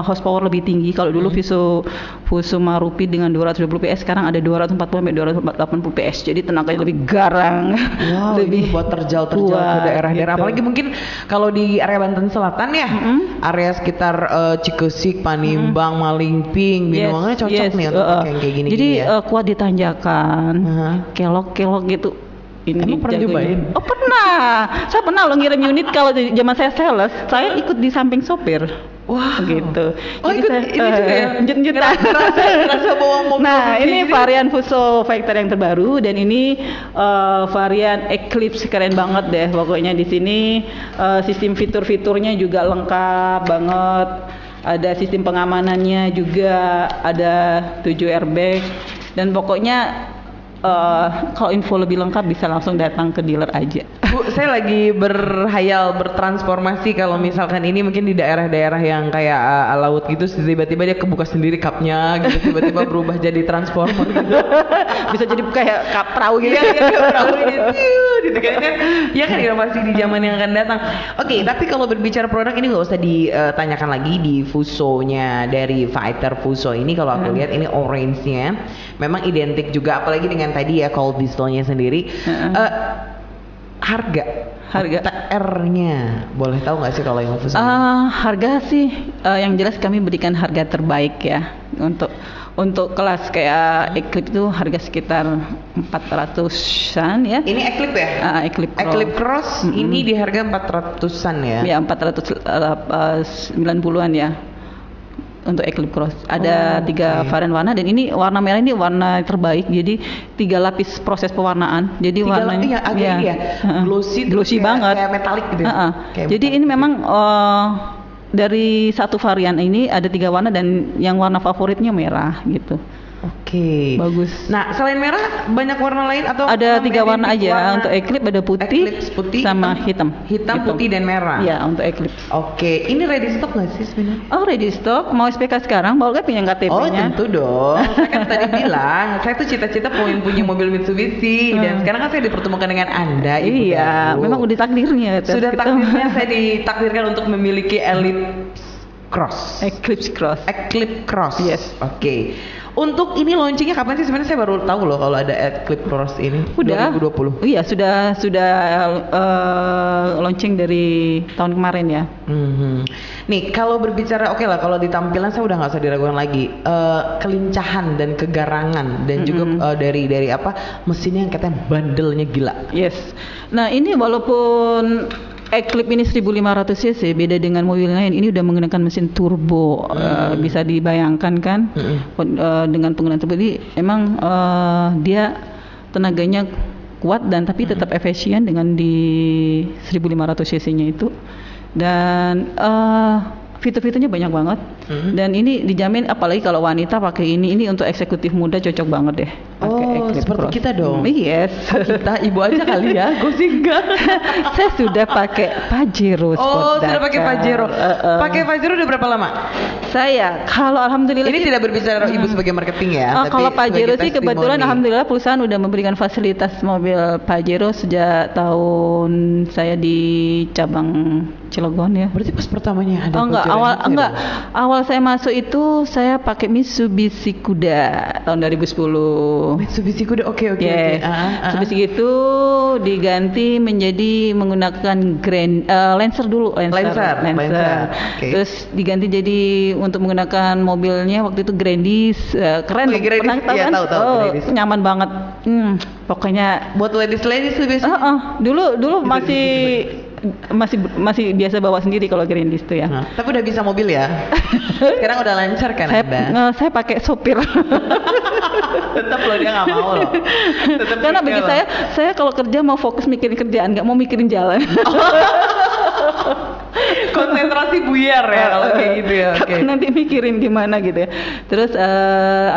horsepower lebih tinggi. Kalau dulu Fuso Maruti dengan 220 PS, sekarang ada 240 sampai 280 PS. Jadi tenaganya lebih garang. Wow, lebih buat terjal ke daerah-daerah. Gitu. Apalagi mungkin kalau di area Banten Selatan ya, area sekitar Cikesik, Panimbang, Malingping, Binuangan cocok nih untuk pakai yang kayak gini. Jadi kuat di tanjakan, kelok-kelok gitu. Emang pernah nyobain? Oh pernah. Saya pernah loh ngirim unit kalau di zaman saya sales, saya ikut di samping sopir. Wah, gitu. Oh, Jadi ikut saya, ini juga ya? Njet-njetan. Ngerasa bawa mobil. Nah, ini varian Fuso Factor yang terbaru dan ini varian Eclipse, keren banget deh. Pokoknya di sini sistem fitur-fiturnya juga lengkap banget. Ada sistem pengamanannya juga, ada 7 airbag dan pokoknya kalau info lebih lengkap bisa langsung datang ke dealer aja. Bu, saya lagi berhayal bertransformasi kalau misalkan ini mungkin di daerah-daerah yang kayak laut gitu, tiba-tiba dia kebuka sendiri cupnya gitu, tiba-tiba berubah jadi transformer gitu. Bisa jadi kayak perahu gitu. Iya, kayak perahu gitu kan. Ya kan inovasi di zaman yang akan datang. Oke, tapi kalau berbicara produk ini nggak usah ditanyakan lagi di Fuso-nya dari Fighter Fuso ini. Kalau aku lihat ini orange-nya memang identik juga, apalagi dengan tadi ya cold display-nya sendiri. Harga TR-nya boleh tahu nggak sih kalau yang Fuso? Harga sih yang jelas kami berikan harga terbaik ya untuk kelas kayak Eclipse itu harga sekitar 400-an ya. Ini Eclipse ya? Eclipse Cross. Eclipse Cross ini di harga 400-an ya? Ya 490-an ya. Untuk Eclipse Cross ada 3 varian warna dan ini warna merah ini warna terbaik, jadi 3 lapis proses pewarnaan, jadi warnanya glossy banget, kayak metalik gitu. Jadi ini memang dari satu varian ini ada 3 warna dan yang warna favoritnya merah gitu. Oke. Bagus. Nah, selain merah banyak warna lain atau ada 3 warna aja. Untuk Eclipse ada putih sama hitam. Hitam, putih dan merah. Ya, untuk Eclipse. Oke, ini ready stock nggak sih sebenarnya? Oh, ready stock. Mau SPK sekarang, mau nggak punya KTP-nya? Oh, tentu dong. Saya kan tadi bilang, saya tuh cita-cita pengen punya mobil Mitsubishi dan sekarang kan saya dipertemukan dengan Anda, Ibu. Iya, memang udah takdirnya. Sudah takdirnya saya ditakdirkan untuk memiliki Eclipse Cross. Yes. Oke. Untuk ini launchingnya kapan sih? Sebenarnya saya baru tahu loh kalau ada Eclipse Cross ini. Udah. 2020. Iya, sudah launching dari tahun kemarin ya. Nih, kalau berbicara oke lah, kalau di tampilan saya udah nggak usah diragukan lagi. Kelincahan dan kegarangan dan juga dari apa mesinnya yang katanya bandelnya gila. Yes. Nah, ini walaupun Eclipse ini 1500 cc, beda dengan mobil lain. Ini udah menggunakan mesin turbo, bisa dibayangkan kan? Dengan penggunaan turbo ini, emang dia tenaganya kuat dan tapi tetap efisien dengan di 1500 cc-nya itu. Dan fitur-fiturnya banyak banget. Dan ini dijamin, apalagi kalau wanita pakai ini untuk eksekutif muda cocok banget deh. Oh, seperti Cross. Kita dong. Yes. Kita ibu aja kali ya, gue sih enggak. Saya sudah pakai Pajero Sport. Oh, sudah pakai Pajero. Pakai Pajero udah berapa lama? Saya, kalau alhamdulillah. Ini tidak berbicara ibu sebagai marketing ya. Kalau Pajero sih kebetulan alhamdulillah perusahaan udah memberikan fasilitas mobil Pajero sejak tahun saya di cabang Cilegon ya. Berarti pas pertamanya ada Pajero? Awal saya masuk itu saya pakai Mitsubishi Kuda tahun 2010. Mitsubishi Kuda, oke. Mitsubishi itu diganti menjadi menggunakan Lancer dulu, Lancer. Okay. Terus diganti jadi untuk menggunakan mobilnya waktu itu Grandis, keren. Pernah tahu kan? Tahu. Nyaman banget. Pokoknya buat ladies tuh biasanya. Dulu masih biasa bawa sendiri kalau Grandis tuh ya. Tapi udah bisa mobil ya. Sekarang udah lancar kan Anda? Saya pakai sopir. Tetap loh dia nggak mau loh. Karena bagi saya kalau kerja mau fokus mikirin kerjaan, nggak mau mikirin jalan. Konsentrasi buyar ya kalau kayak gitu ya. Nanti mikirin gimana gitu ya. Terus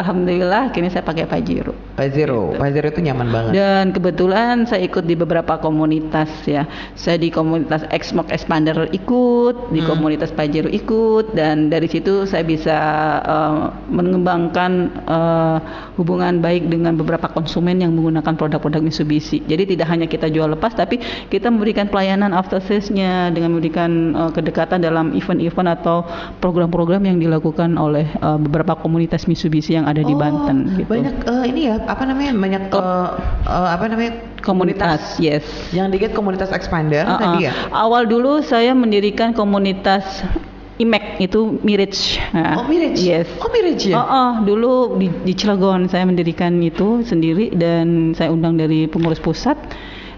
alhamdulillah kini saya pakai Pajero. Pajero itu nyaman banget. Dan kebetulan saya ikut di beberapa komunitas ya. Saya di komunitas X-Mock Expander ikut, di komunitas Pajero ikut, dan dari situ saya bisa mengembangkan hubungan baik dengan beberapa konsumen yang menggunakan produk-produk Mitsubishi. Jadi tidak hanya kita jual lepas, tapi kita memberikan pelayanan after sales-nya dengan memberikan kedekatan dalam event-event atau program-program yang dilakukan oleh beberapa komunitas Mitsubishi yang ada di Banten. Gitu. Banyak komunitas. Yes. Yang dikit komunitas Expander tadi ya. Awal dulu saya mendirikan komunitas IMEC itu Mirage. Mirage. Yes. Mirage ya. Dulu di Cilegon saya mendirikan itu sendiri dan saya undang dari pengurus pusat.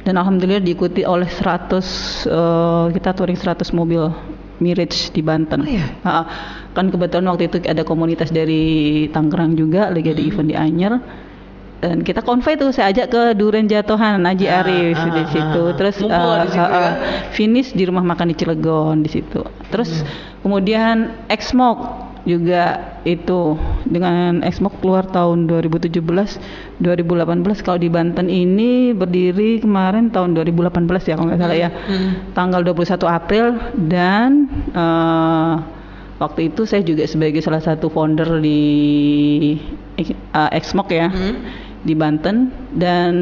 Dan alhamdulillah diikuti oleh 100 kita touring 100 mobil Mirage di Banten. Oh, iya? Kan kebetulan waktu itu ada komunitas dari Tangerang juga lagi ada event di Anyer. Dan kita konvoy tuh, saya ajak ke Duren Jatuhan Haji Arif di situ. Terus Ngumpul di situ ya? finish di rumah makan di Cilegon di situ. Terus kemudian X-Smoke juga itu, dengan X-Smoke keluar tahun 2017, 2018. Kalau di Banten ini berdiri kemarin tahun 2018 ya kalau nggak salah ya. Tanggal 21 April dan waktu itu saya juga sebagai salah satu founder di X-Smoke ya. Di Banten. Dan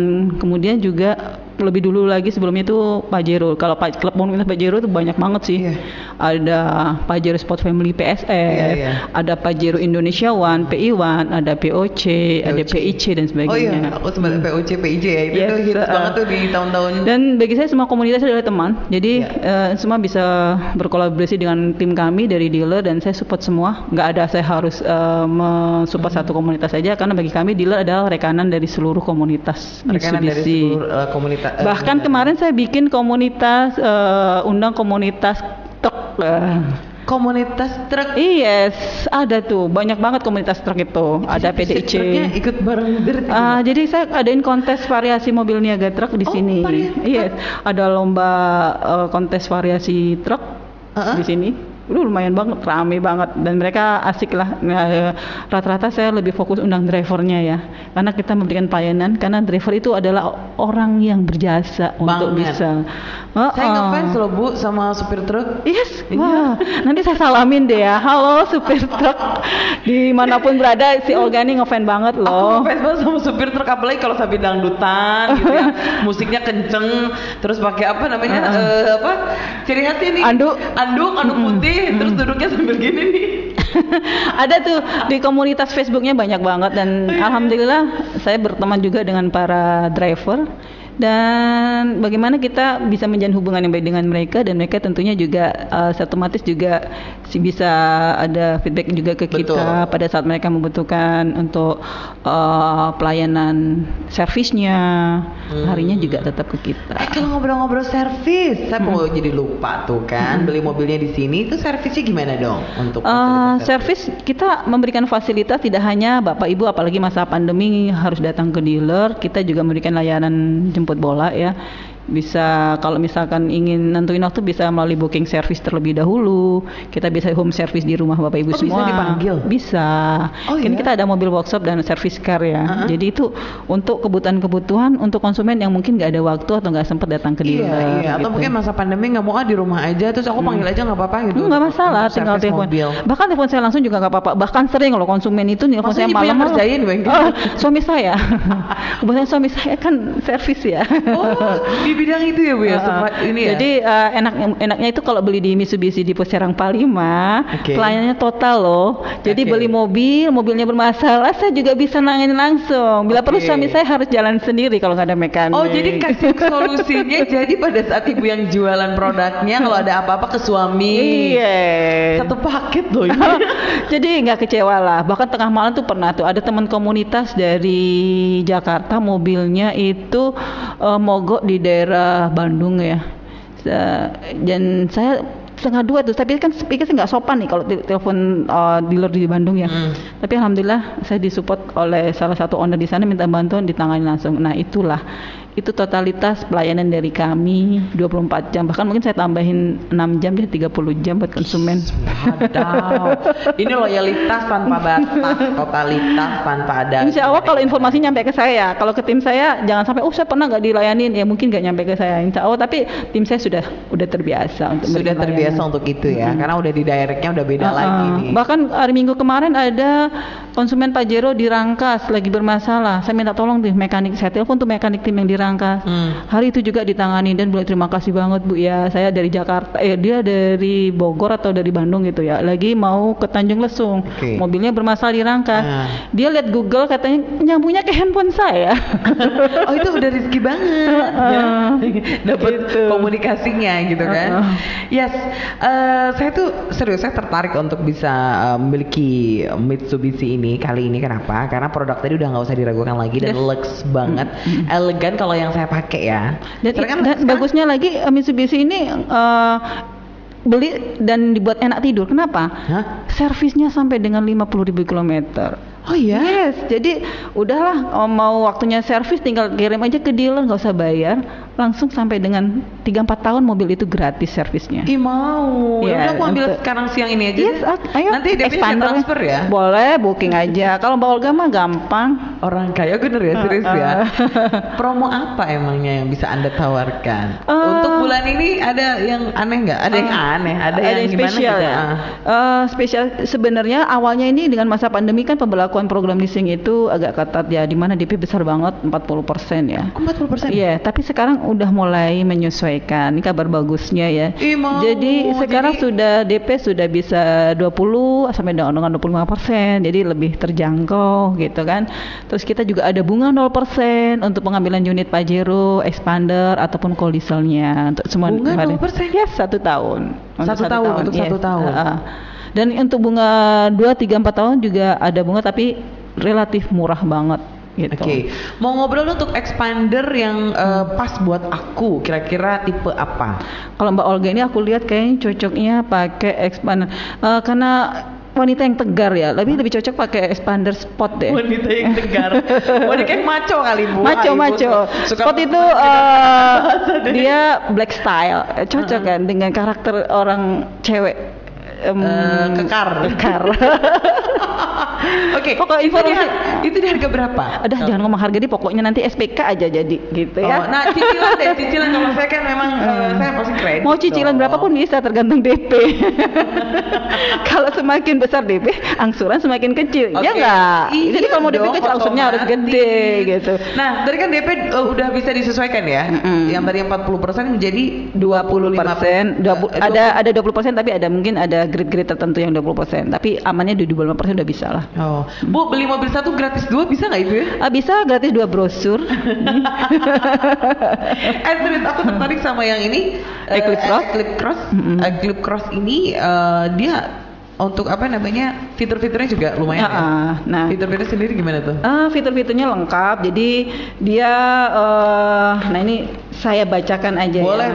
kemudian juga lebih dulu lagi sebelumnya itu Pajero. Kalau klub komunitas Pajero itu banyak banget sih. Ada Pajero Sport Family PSF, ada Pajero Indonesia One, PI One, ada POC, ada PIC dan sebagainya. Aku sebenarnya POC, PIC ya. Itu hits banget tuh di tahun-tahun. Dan bagi saya semua komunitas adalah teman. Jadi semua bisa berkolaborasi dengan tim kami dari dealer, dan saya support semua. Nggak ada saya harus mensupport satu komunitas saja, karena bagi kami dealer adalah rekanan dari seluruh komunitas Mitsubishi. Bahkan kemarin saya bikin komunitas, undang komunitas truk. Komunitas truk? Yes, ada tuh banyak banget komunitas truk itu. Ada PDIC. Truknya ikut bareng jadi saya adain kontes variasi mobil niaga truk di sini. Yes, ada lomba kontes variasi truk di sini. Lumayan banget, rame banget, dan mereka asik lah. Rata-rata saya lebih fokus undang drivernya ya, karena kita memberikan pelayanan, karena driver itu adalah orang yang berjasa untuk bisa. Saya ngefans loh Bu sama supir truk. Yes, wah, nanti saya salamin deh ya. Halo supir truk, dimanapun berada, si Olga ini ngefans banget loh. Aku ngefans banget sama supir truk, apalagi kalau sambil dangdutan gitu ya, musiknya kenceng, terus pakai apa namanya, ciri khasnya nih, anduk putih. Terus duduknya sambil gini nih. Ada tuh di komunitas Facebooknya banyak banget, dan alhamdulillah saya berteman juga dengan para driver, dan bagaimana kita bisa menjalin hubungan yang baik dengan mereka, dan mereka tentunya juga otomatis juga bisa ada feedback juga ke kita pada saat mereka membutuhkan untuk pelayanan servisnya, harinya juga tetap ke kita. Kalau ngobrol-ngobrol servis, saya mau jadi lupa tuh kan, beli mobilnya di sini itu servisnya gimana dong untuk servis? Kita memberikan fasilitas, tidak hanya Bapak Ibu, apalagi masa pandemi harus datang ke dealer, kita juga memberikan layanan jemput bola ya. Bisa kalau misalkan ingin nentuin waktu bisa melalui booking service terlebih dahulu. Kita bisa home service di rumah Bapak Ibu semua. Bisa dipanggil? Bisa. Ini kita ada mobil workshop dan service car ya. Jadi itu untuk kebutuhan untuk konsumen yang mungkin nggak ada waktu atau nggak sempat datang ke dealer. Iya. Atau mungkin masa pandemi nggak mau di rumah aja, terus aku panggil aja nggak apa-apa gitu. Nggak masalah, tinggal telepon. Bahkan telepon saya langsung juga nggak apa-apa. Bahkan sering kalau konsumen itu nelfon saya malam. Suami saya. Kebetulan suami saya kan servis ya. Di bidang itu ya Bu ya, ini ya. Jadi enaknya itu kalau beli di Mitsubishi di Serang Palima, pelayanannya total loh. Jadi beli mobilnya bermasalah, saya juga bisa nanganin langsung. Bila perlu suami saya harus jalan sendiri kalau nggak ada mekanik. Oh, jadi kasih solusinya. Jadi pada saat ibu yang jualan produknya, kalau ada apa-apa ke suami. Iya. Satu paket loh ini. Jadi nggak kecewa lah. Bahkan tengah malam tuh pernah tuh ada teman komunitas dari Jakarta, mobilnya itu mogok di daerah Bandung ya, dan saya 1:30 tuh, tapi kan pikir sih nggak sopan nih kalau telepon dealer di Bandung ya. Tapi alhamdulillah saya disupport oleh salah satu owner di sana, minta bantuan ditangani langsung. Nah itu totalitas pelayanan dari kami 24 jam, bahkan mungkin saya tambahin 6 jam jadi 30 jam buat konsumen. Ini loyalitas tanpa batas, totalitas tanpa ada. Insya Allah kalau informasi nyampe ke saya, kalau ke tim saya jangan sampai saya pernah nggak dilayanin, ya mungkin nggak nyampe ke saya. Insya Allah, tapi tim saya udah terbiasa untuk untuk itu ya, karena udah di directnya udah beda lagi nih. Bahkan hari Minggu kemarin ada konsumen Pajero di Rangkas lagi bermasalah, saya minta tolong tuh mekanik, saya telepon tuh mekanik tim yang di Rangkas. Hari itu juga ditangani, dan bilang terima kasih banget Bu ya, saya dari Jakarta, dia dari Bogor atau dari Bandung gitu ya, lagi mau ke Tanjung Lesung, mobilnya bermasalah di Rangkas. Dia lihat Google, katanya nyambungnya ke handphone saya. Oh, itu udah rezeki banget ya, dapat komunikasinya gitu kan. Yes, saya tuh serius, saya tertarik untuk bisa memiliki Mitsubishi ini kali ini. Kenapa? Karena produk tadi udah nggak usah diragukan lagi, dan lux banget, elegan. Kalau kalau yang saya pakai ya. Dan, Sekarang bagusnya lagi Mitsubishi ini beli dan dibuat enak tidur. Kenapa? Hah? Servisnya sampai dengan 50.000 kilometer. Oh iya? Yes, jadi udahlah mau waktunya servis tinggal kirim aja ke dealer, nggak usah bayar, langsung sampai dengan 3-4 tahun mobil itu gratis servisnya. Ih mau. Ya udah aku ambil sekarang siang ini aja. Yes, ayo. Nanti DP-nya transfer ya? Boleh, booking aja. Kalau Mbak Olga mah gampang. Orang kaya bener ya, serius ya. Promo apa emangnya yang bisa Anda tawarkan? Untuk bulan ini ada yang aneh nggak? Ada yang aneh, ada yang gimana spesial gitu? ya. Spesial sebenarnya awalnya ini dengan masa pandemi kan pembelakuan program leasing itu agak ketat ya, di mana DP besar banget 40% ya. 40%? Iya, tapi sekarang udah mulai menyesuaikan. Ini kabar bagusnya ya. Jadi sekarang sudah DP sudah bisa 20 sampai dengan 25%. Jadi lebih terjangkau gitu kan. Terus kita juga ada bunga 0% untuk pengambilan unit Pajero, expander ataupun cold dieselnya untuk semua. Bunga 0%? Ya, 1 tahun. Untuk 1 tahun. Dan untuk bunga 2, 3, 4 tahun juga ada bunga tapi relatif murah banget gitu. Oke. Mau ngobrol untuk expander yang pas buat aku, kira-kira tipe apa? Kalau Mbak Olga ini aku lihat kayaknya cocoknya pakai expander karena wanita yang tegar ya, lebih cocok pakai expander sport deh. Wanita yang tegar. Wanita yang maco kali Bu. Maco. Sport itu dia black style, cocok kan dengan karakter orang cewek. Kekar. Oke. Pokok informasi itu di harga berapa? Aduh, jangan ngomong harga deh, pokoknya nanti SPK aja jadi gitu ya. Nah, cicilan kalau saya kan memang saya pasti kredit. Mau cicilan berapapun bisa, tergantung DP. Kalau semakin besar DP, angsuran semakin kecil. Ya enggak? Iya, jadi kalau mau DP kecil, angsurnya harus gede gitu. Nah, tadi kan DP udah bisa disesuaikan ya. Yang tadi 40% menjadi 25%. Ada 20% tapi ada mungkin ada grade-grade tertentu yang 20%. Tapi amannya di 25% udah bisa lah. Oh, Bu, beli mobil satu gratis 2 bisa nggak itu ya? Bisa, gratis 2 brosur. Serius, aku tertarik sama yang ini Eclipse Cross ini dia untuk apa namanya, fitur-fiturnya juga lumayan ya. Nah, fitur-fitur sendiri gimana tuh? Fitur-fiturnya lengkap. Jadi dia nah ini saya bacakan aja. Boleh.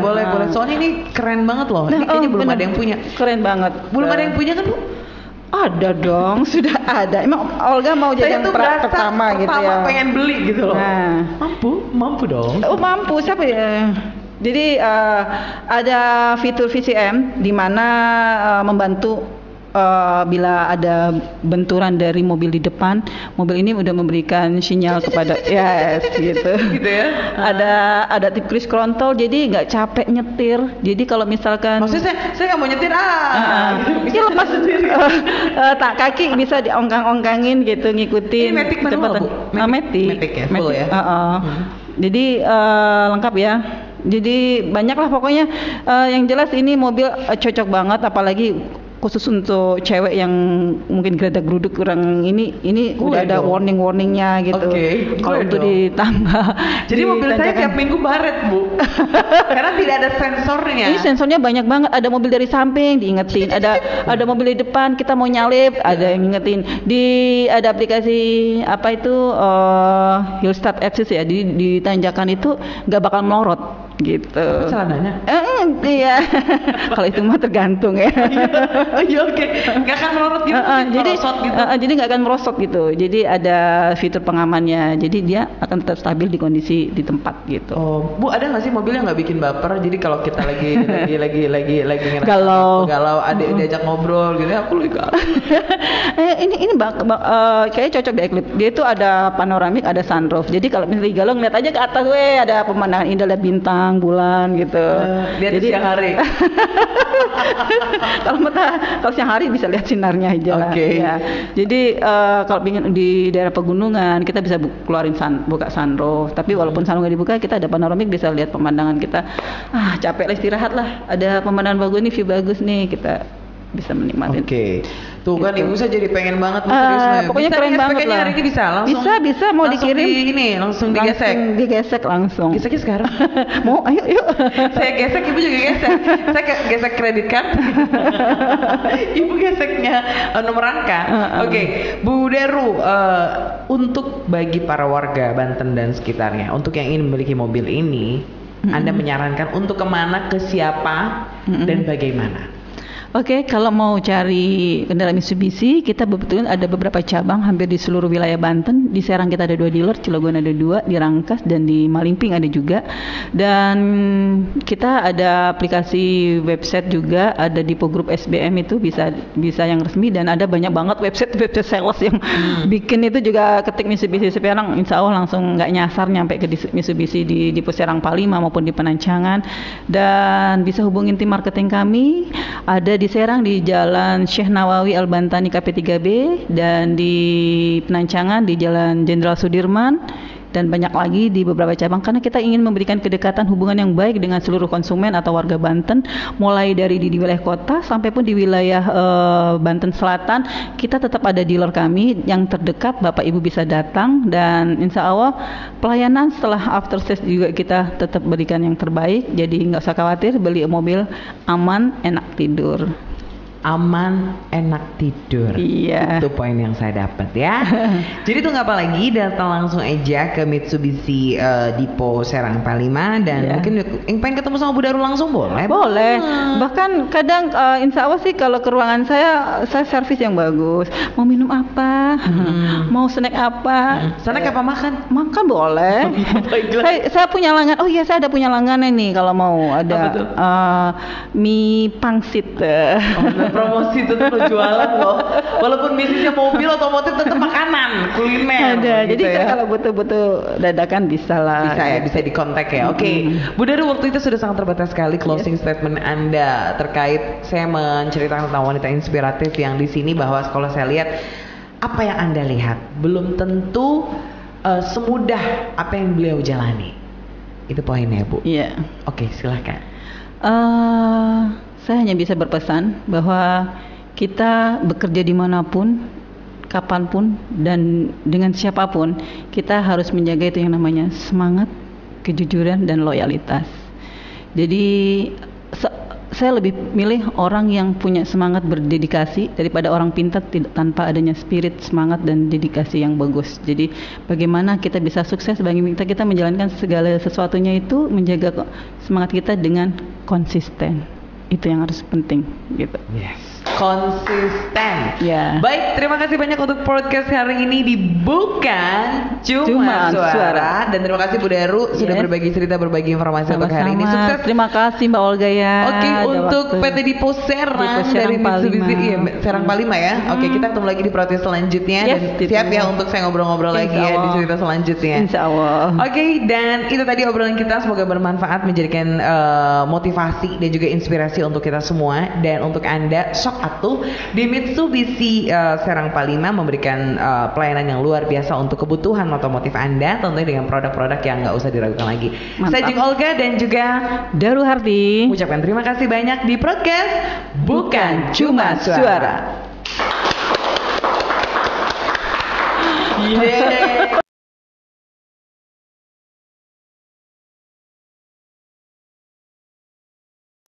Soalnya ini keren banget loh. Ini kayaknya belum ada yang punya. Keren banget. Belum ada yang punya kan Bu? Ada dong, sudah ada. Emang Olga mau jadi yang pertama gitu ya? Pengen beli gitu loh. Nah, mampu dong. Oh mampu, siapa ya? Jadi ada fitur VCM di mana membantu bila ada benturan dari mobil di depan, mobil ini udah memberikan sinyal kepada gitu. Gitu ya. Ada tip cruise control, jadi nggak capek nyetir. Jadi kalau misalkan maksudnya saya nggak mau nyetir ya lepas tak kaki bisa diongkang-ongkangin gitu, ngikutin. Ini Matic manual Bu? Matic ya, full ya. Jadi lengkap ya. Jadi banyak lah pokoknya. Yang jelas ini mobil cocok banget, apalagi khusus untuk cewek yang mungkin gerada-geruduk kurang ini udah ada warningnya gitu. Kalau untuk ditambah. Jadi mobil saya tiap minggu baret Bu. Karena tidak ada sensornya. Ini sensornya banyak banget. Ada mobil dari samping diingetin. Ada mobil di depan kita mau nyalip, ada yang ngingetin. Ada aplikasi apa itu Hill Start Assist ya. Di tanjakan itu nggak bakal melorot gitu. Celananya? Iya. Kalau itu mah tergantung ya. Iya oke. Nggak akan melorot gitu. Jadi nggak akan merosot gitu. Jadi ada fitur pengamannya. Jadi dia akan tetap stabil di kondisi di tempat gitu. Oh, Bu, ada nggak sih mobil yang nggak bikin baper? Jadi kalau kita lagi ngerasa galau, adik diajak ngobrol gitu, aku lagi galau. Ini kayaknya cocok deh Eclipse. Dia itu ada panoramik, ada sunroof. Jadi kalau misalnya galau ngeliat aja ke atas, ada pemandangan indah, lihat bintang, bulan gitu. Lihat siang hari. Kalau siang hari bisa lihat sinarnya aja lah. Ya. Jadi kalau ingin di daerah pegunungan kita bisa keluarin buka sunroof. Tapi walaupun sunroof nggak dibuka, kita ada panoramik, bisa lihat pemandangan kita. Capek lah, istirahat lah. Ada pemandangan bagus nih, view bagus nih, kita bisa menikmati. Oke. Tuh kan Gitu. ibu saya jadi pengen banget serius nih. Pokoknya Bisa keren nih banget SPK-nya lah. hari ini bisa langsung. Bisa mau langsung dikirim. Langsung digesek. Langsung digesek langsung. Geseknya sekarang. Mau ayo yuk. Saya gesek, ibu juga gesek. Saya gesek kredit card. Ibu geseknya nomor angka. Oke, Bu Deru, untuk bagi para warga Banten dan sekitarnya, untuk yang ingin memiliki mobil ini, Anda menyarankan untuk kemana, ke siapa, dan bagaimana? Oke, kalau mau cari kendaraan Mitsubishi, kita betul ada beberapa cabang hampir di seluruh wilayah Banten. Di Serang kita ada 2 dealer, Cilegon ada 2, di Rangkas dan di Malingping ada juga. Dan kita ada aplikasi website juga, ada di Pogrup SBM itu bisa yang resmi, dan ada banyak banget website sales yang bikin itu juga ketik Mitsubishi Serang, insya Allah langsung nggak nyasar nyampe ke Mitsubishi di Serang Palima maupun di Penancangan. Dan bisa hubungin tim marketing kami, ada di Serang di Jalan Syekh Nawawi Al-Bantani KP3B, dan di Penancangan di Jalan Jenderal Sudirman, dan banyak lagi di beberapa cabang, karena kita ingin memberikan kedekatan hubungan yang baik dengan seluruh konsumen atau warga Banten, mulai dari di wilayah kota sampai pun di wilayah Banten Selatan. Kita tetap ada dealer kami yang terdekat, Bapak Ibu bisa datang, dan insya Allah pelayanan setelah after sales juga kita tetap berikan yang terbaik. Jadi nggak usah khawatir, beli mobil aman, enak tidur. Aman, enak tidur. Iya. Itu poin yang saya dapat ya. Jadi tunggu apa lagi, datang langsung aja ke Mitsubishi Depo Serang Palima, dan mungkin yang pengen ketemu sama Bu Daru langsung boleh. Boleh. Bahkan kadang insya Allah sih kalau ke ruangan saya servis yang bagus. Mau minum apa? Mau snack apa? Snack apa makan? Makan boleh. saya punya langganan. Oh iya, saya ada punya langganan nih kalau mau. Ada mie pangsit. Promosi tetap lo jualan loh, walaupun bisnisnya mobil otomotif tetap makanan, kuliner. Ada, gitu jadi kan ya. kalau butuh-butuh dadakan bisa lah. Bisa ya, bisa dikontak ya. Oke. Bu Daru, waktu itu sudah sangat terbatas sekali. Closing statement Anda terkait saya menceritakan tentang wanita inspiratif yang di sini, bahwa kalau saya lihat apa yang Anda lihat belum tentu semudah apa yang beliau jalani. Itu poinnya, Bu. Iya. Oke, silahkan. Saya hanya bisa berpesan bahwa kita bekerja dimanapun, kapanpun, dan dengan siapapun, kita harus menjaga itu yang namanya semangat, kejujuran, dan loyalitas. Jadi saya lebih milih orang yang punya semangat berdedikasi daripada orang pintar tanpa adanya spirit, semangat, dan dedikasi yang bagus. Jadi bagaimana kita bisa sukses, bagaimana kita menjalankan segala sesuatunya itu, menjaga semangat kita dengan konsisten. Itu yang harus penting gitu. Yes. Konsisten. Ya. Baik, terima kasih banyak untuk podcast hari ini di Bukan Cuma Suara. Dan terima kasih Bu Daru sudah berbagi cerita, berbagi informasi untuk hari ini. Sukses. Terima kasih Mbak Olga ya. Oke, untuk PT Depo Serang dari Mitsubishi Serang Palima ya. Oke, kita ketemu lagi di protes selanjutnya, dan siap ya untuk saya ngobrol-ngobrol lagi ya di cerita selanjutnya. Insya Allah. Oke, dan itu tadi obrolan kita, semoga bermanfaat, menjadikan motivasi dan juga inspirasi untuk kita semua. Dan untuk Anda, sok atuh di Mitsubishi Serang Palima memberikan pelayanan yang luar biasa untuk kebutuhan otomotif Anda, tentunya dengan produk-produk yang nggak usah diragukan lagi. Mantap. Saya Jeng Olga dan juga Daru Hardi ucapkan terima kasih banyak di podcast Bukan Cuma Suara. Yeay.